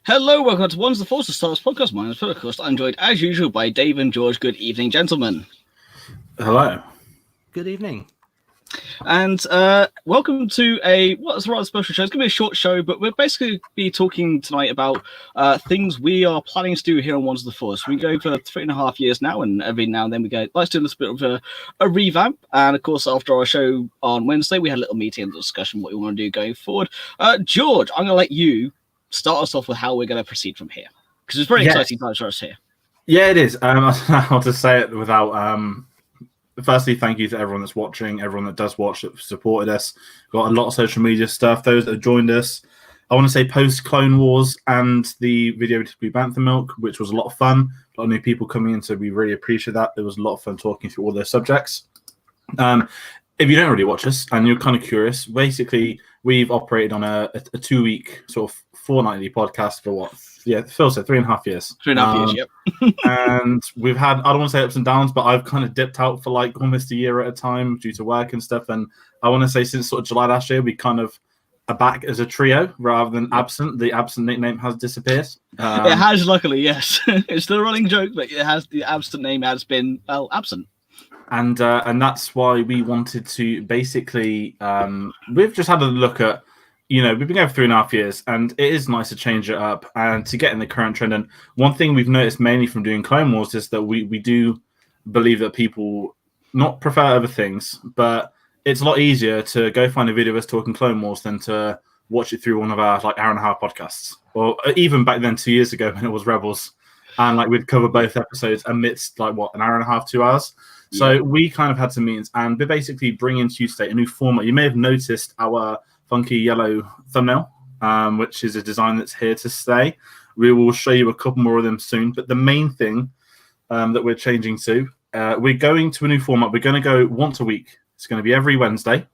Hello, welcome to One's the Force of Star Wars podcast. My name is Phill, of course. I'm joined, as usual, by Dave and George. Good evening, gentlemen. Hello. Good evening. And welcome to what's a rather special show. It's going to be a short show, but we'll basically be talking tonight about things we are planning to do here on One's the Force. We go for 3.5 years now, and every now and then we go, let's do a little bit of a revamp. And of course, after our show on Wednesday, we had a little meeting and discussion what we want to do going forward. George, I'm going to let you start us off with how we're going to proceed from here, because it's very exciting times for us here. Yeah, it is. I'll just say it without. Firstly, thank you to everyone that's watching, everyone that does watch, that supported us. Got a lot of social media stuff. Those that have joined us. I want to say post Clone Wars and the video to be Bantha Milk, which was a lot of fun. A lot of new people coming in, so we really appreciate that. It was a lot of fun talking through all those subjects. If you don't already watch us and you're kind of curious, basically we've operated on a 2-week sort of fortnightly podcast for what? Yeah, Phil said 3.5 years. 3.5 years, yep. And we've had, I don't want to say ups and downs, but I've kind of dipped out for like almost a year at a time due to work and stuff. And I want to say since sort of July last year, we kind of are back as a trio rather than absent. The absent nickname has disappeared. It has, luckily, yes. It's still a running joke, but the absent name has been, well, absent. And that's why we wanted to basically, we've just had a look at, we've been going for 3.5 years, and it is nice to change it up and to get in the current trend. And one thing we've noticed mainly from doing Clone Wars is that we do believe that people not prefer other things, but it's a lot easier to go find a video of us talking Clone Wars than to watch it through one of our like hour-and-a-half podcasts. Or even back then, 2 years ago when it was Rebels, and like we'd cover both episodes amidst like an hour-and-a-half, 2 hours. So we kind of had some meetings, and we're basically bringing to you today a new format. You may have noticed our funky yellow thumbnail, which is a design that's here to stay. We will show you a couple more of them soon. But the main thing that we're changing to, we're going to a new format. We're going to go once a week. It's going to be every Wednesday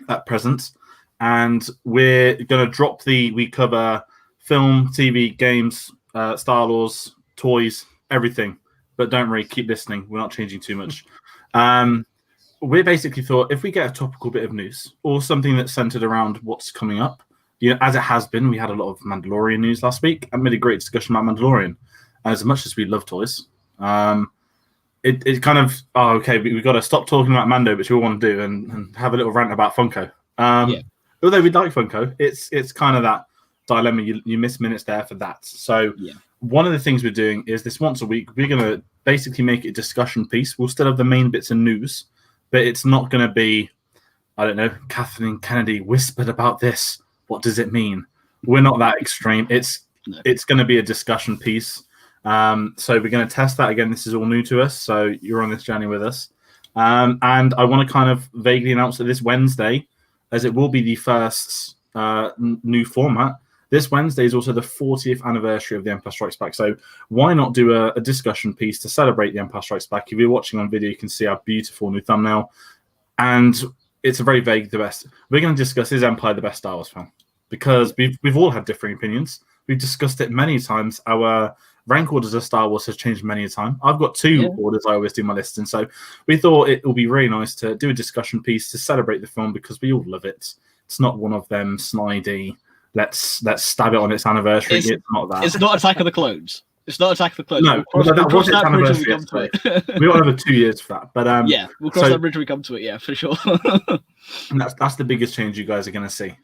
at present. And we're going to drop we cover film, TV, games, Star Wars, toys, everything. But don't worry, keep listening. We're not changing too much. We basically thought if we get a topical bit of news or something that's centered around what's coming up, as it has been, we had a lot of Mandalorian news last week and made a great discussion about Mandalorian. And as much as we love toys, it kind of, we've got to stop talking about Mando, which we all want to do, and have a little rant about Funko. Although we like Funko, it's kind of that dilemma. You miss minutes there for that. So one of the things we're doing is this once a week, we're going to basically make it a discussion piece. We'll still have the main bits of news, but it's not going to be, I don't know, Kathleen Kennedy whispered about this. What does it mean? We're not that extreme. It's going to be a discussion piece. So we're going to test that again. This is all new to us, so you're on this journey with us. And I want to kind of vaguely announce that this Wednesday, as it will be the first new format, this Wednesday is also the 40th anniversary of The Empire Strikes Back. So why not do a discussion piece to celebrate The Empire Strikes Back? If you're watching on video, you can see our beautiful new thumbnail. And it's a very vague the best. We're going to discuss, is Empire the best Star Wars film? Because we've all had differing opinions. We've discussed it many times. Our rank orders of Star Wars has changed many a time. I've got two orders I always do my list in. So we thought it would be really nice to do a discussion piece to celebrate the film because we all love it. It's not one of them snidey, let's stab it on its anniversary. It's not that. It's not Attack of the Clones. It's not Attack of the Clones. No, we'll cross that that bridge when we anniversary come to it. We've got another 2 years for that. But we'll cross that bridge when we come to it, yeah, for sure. And that's the biggest change you guys are going to see.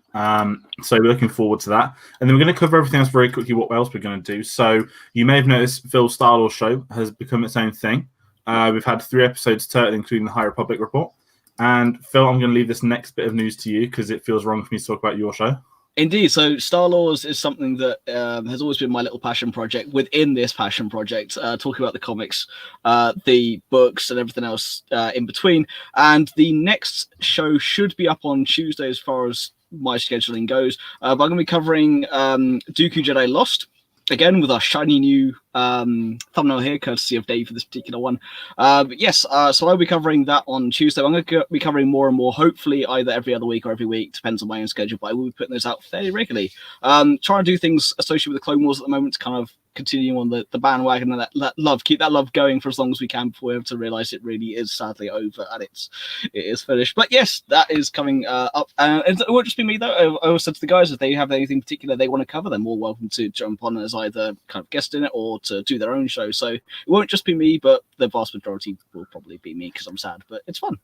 So we're looking forward to that. And then we're going to cover everything else very quickly, what else we're going to do. So you may have noticed Phil's Star Wars show has become its own thing. We've had 3 episodes total, including the High Republic report. And Phil, I'm going to leave this next bit of news to you because it feels wrong for me to talk about your show. Indeed. So Star Wars is something that has always been my little passion project within this passion project, talking about the comics, the books and everything else in between. And the next show should be up on Tuesday as far as my scheduling goes. But I'm going to be covering Dooku Jedi Lost. again with our shiny new thumbnail here, courtesy of Dave for this particular one. But yes, so I'll be covering that on Tuesday. I'm going to be covering more and more, hopefully either every other week or every week, depends on my own schedule, but I will be putting those out fairly regularly. Trying to do things associated with the Clone Wars at the moment to kind of continue on the bandwagon and keep that love going for as long as we can before we have to realize it really is sadly over and it is finished. But yes, that is coming up. And it won't just be me though. I always said to the guys, if they have anything particular they want to cover, they're more welcome to jump on as either kind of guest in it or to do their own show. So it won't just be me, but the vast majority will probably be me because I'm sad, but it's fun.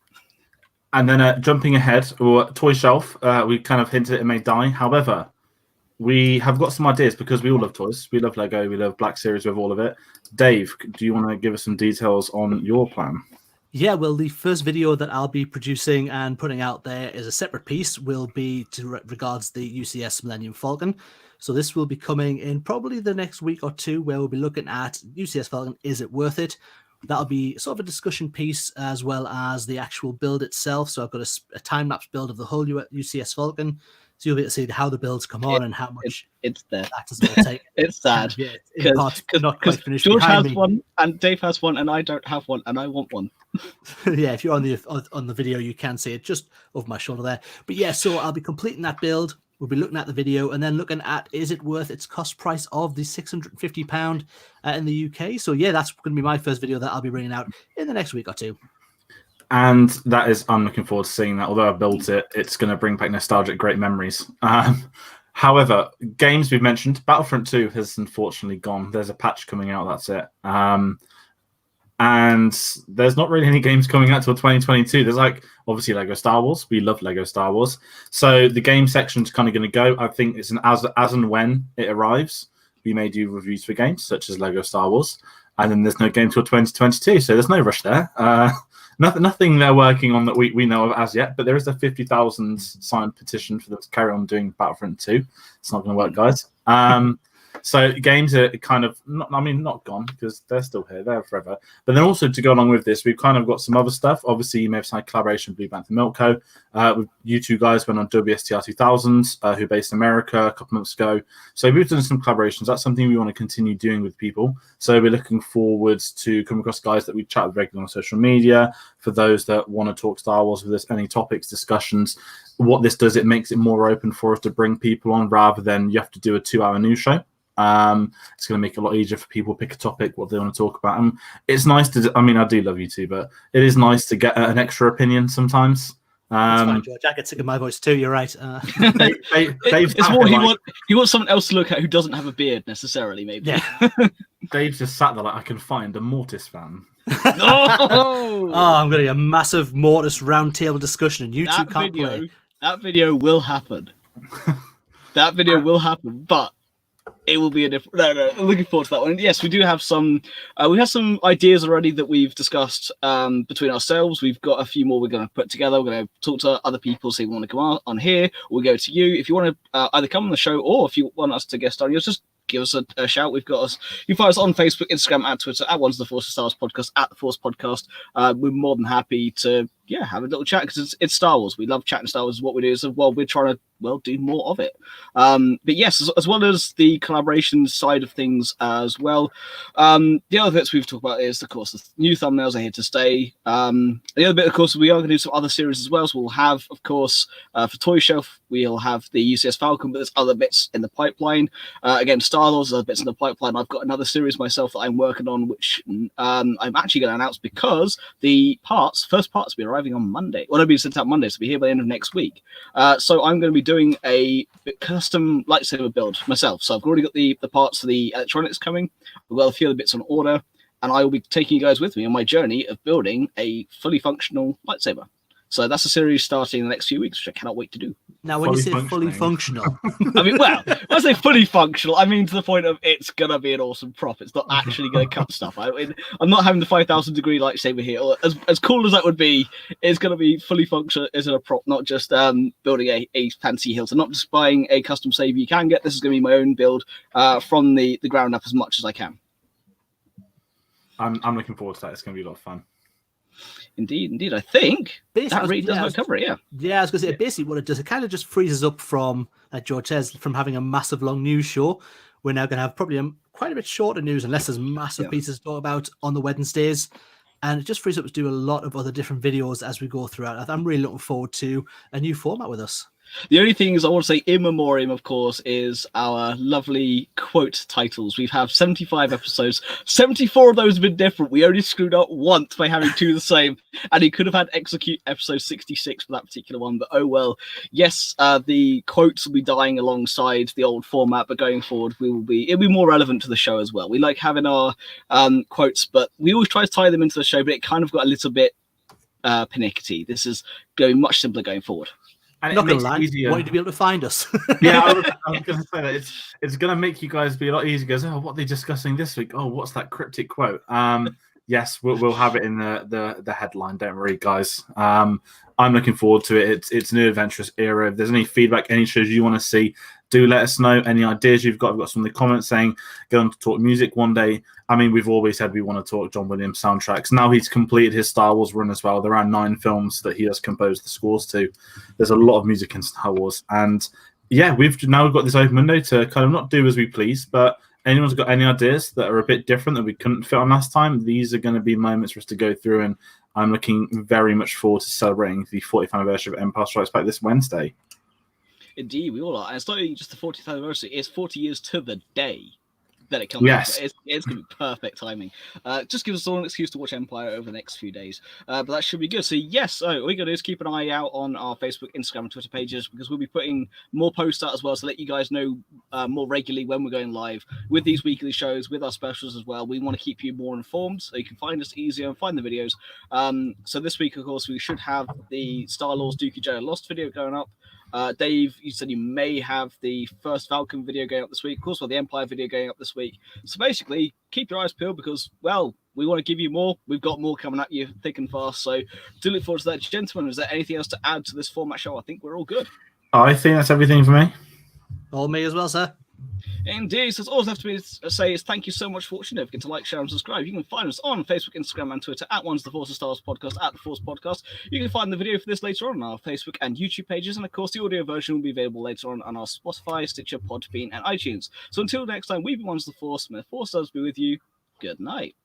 And then jumping ahead, or Toy Shelf, we kind of hinted it may die. However, we have got some ideas because we all love toys. We love Lego. We love Black Series with all of it. Dave, do you want to give us some details on your plan? Yeah, well, the first video that I'll be producing and putting out there is a separate piece. Will be regards the UCS Millennium Falcon. So this will be coming in probably the next week or two, where we'll be looking at UCS Falcon. Is it worth it? That'll be sort of a discussion piece as well as the actual build itself. So I've got a time-lapse build of the whole UCS Falcon. So you'll be able to see how the builds come on and how much it's there. Factors will take. It's sad. Yeah, because George has one and Dave has one and I don't have one and I want one. Yeah, if you're on the video, you can see it just over my shoulder there. But yeah, so I'll be completing that build. We'll be looking at the video and then looking at, is it worth its cost price of the £650 in the UK? So yeah, that's going to be my first video that I'll be bringing out in the next week or two. And that is, I'm looking forward to seeing that. Although I built it, it's going to bring back nostalgic, great memories. However, games we've mentioned, Battlefront 2 has unfortunately gone. There's a patch coming out, that's it. And there's not really any games coming out till 2022. There's obviously Lego Star Wars. We love Lego Star Wars. So the game section's kind of going to go. I think it's as and when it arrives, we may do reviews for games such as Lego Star Wars. And then there's no game till 2022. So there's no rush there. Nothing they're working on that we know of as yet, but there is a 50,000 signed petition for them to carry on doing Battlefront 2. It's not going to work, guys. So games are kind of, not gone because they're still here, they're forever. But then also to go along with this, we've kind of got some other stuff. Obviously, you may have signed collaboration with Blue Panther Milk Co. You two guys went on WSTR 2000, who are based in America a couple months ago. So we've done some collaborations. That's something we want to continue doing with people. So we're looking forward to come across guys that we chat with regularly on social media. For those that want to talk Star Wars with us, any topics, discussions. What this does, it makes it more open for us to bring people on rather than you have to do a 2-hour news show. It's going to make it a lot easier for people to pick a topic, what they want to talk about. And it's nice to, I do love you too, but it is nice to get an extra opinion sometimes. That's fine, George. I get sick of my voice too. You're right. It's more he wants someone else to look at who doesn't have a beard necessarily, maybe. Yeah. Dave's just sat there like, I can find a Mortis fan. No! I'm going to get a massive Mortis roundtable discussion, and you two can't play. That video will happen. That video will happen, but it will be a different. No, I'm looking forward to that one. And yes, we do have some. We have some ideas already that we've discussed between ourselves. We've got a few more we're going to put together. We're going to talk to other people, see if we want to come on here. We'll go to you if you want to either come on the show or if you want us to guest on. You just give us a shout. We've got us. You can find us on Facebook, Instagram, and Twitter at One's the Force of Star Wars Podcast at the Force Podcast. We're more than happy to have a little chat because it's Star Wars. We love chatting Star Wars. What we do is we're trying to do more of it. But yes, as well as the collaboration side of things as well. The other bits we've talked about is, of course, the new thumbnails are here to stay. The other bit, of course, we are going to do some other series as well. So we'll have, of course, for Toy Shelf, we'll have the UCS Falcon, but there's other bits in the pipeline. Again, Star Wars, other bits in the pipeline. I've got another series myself that I'm working on, which I'm actually going to announce because the first parts will be arriving on Monday. Well, they'll be sent out Monday, so it'll be here by the end of next week. So I'm going to be doing a custom lightsaber build myself. So I've already got the parts for the electronics coming. I've got a few other bits on order, and I will be taking you guys with me on my journey of building a fully functional lightsaber. So that's a series starting in the next few weeks, which I cannot wait to do. Now, when you say fully functional, when I say fully functional, I mean to the point of it's going to be an awesome prop. It's not actually going to cut stuff. I'm not having the 5,000 degree lightsaber here. As cool as that would be, it's going to be fully functional as a prop, not just building a fancy hilt. And not just buying a custom saber you can get. This is going to be my own build from the ground up as much as I can. I'm looking forward to that. It's going to be a lot of fun. Indeed. I think that really does cover it, yeah. Yeah, I was going to say, basically what it does, it kind of just frees us up from, like George says, from having a massive long news show. We're now going to have probably quite a bit shorter news unless there's massive pieces to talk about on the Wednesdays. And it just frees up to do a lot of other different videos as we go throughout. I'm really looking forward to a new format with us. The only thing is, I want to say in memoriam, of course, is our lovely quote titles. We've had 75 episodes. 74 of those have been different. We only screwed up once by having two the same. And he could have had execute episode 66 for that particular one. But oh well. Yes, the quotes will be dying alongside the old format. But going forward, it'll be more relevant to the show as well. We like having our quotes, but we always try to tie them into the show. But it kind of got a little bit pernickety. This is going much simpler going forward. And not going to lie, you want you to be able to find us. Yeah, I was going to say that it's going to make you guys be a lot easier. Goes, oh, what are they discussing this week? Oh, what's that cryptic quote? Yes, we'll have it in the headline. Don't worry, guys. I'm looking forward to it. It's a new adventurous era. If there's any feedback, any shows you want to see, do let us know. Any ideas you've got? I've got some in the comments saying go on to talk music one day. I mean, we've always said we want to talk John Williams soundtracks. Now he's completed his Star Wars run as well. There are 9 films that he has composed the scores to. There's a lot of music in Star Wars. And yeah, we've got this open window to kind of not do as we please, but anyone's got any ideas that are a bit different that we couldn't fit on last time, these are going to be moments for us to go through. And I'm looking very much forward to celebrating the 40th anniversary of Empire Strikes Back this Wednesday. Indeed, we all are. And it's not only just the 40th anniversary, it's 40 years to the day that it comes yes. out. It's going to be perfect timing. Just gives us all an excuse to watch Empire over the next few days. But that should be good. So yes, all we got to do is keep an eye out on our Facebook, Instagram, and Twitter pages, because we'll be putting more posts out as well, so let you guys know more regularly when we're going live with these weekly shows, with our specials as well. We want to keep you more informed, so you can find us easier and find the videos. So this week, of course, we should have the Star Wars Dookie Joe Lost video going up. Dave, you said you may have the first Falcon video going up this week. Of course, the Empire video going up this week. So basically, keep your eyes peeled because, well, we want to give you more. We've got more coming at you thick and fast. So do look forward to that. Gentlemen, is there anything else to add to this format show? I think we're all good. I think that's everything for me. All me as well, sir. Indeed. So it's all left to say is thank you so much for watching. Don't forget to like, share, and subscribe. You can find us on Facebook, Instagram, and Twitter at One's the Force of Stars Podcast, at the Force Podcast. You can find the video for this later on our Facebook and YouTube pages, and of course the audio version will be available later on our Spotify, Stitcher, Podbean, and iTunes. So until next time, we've been One's the Force, may the Force does be with you. Good night.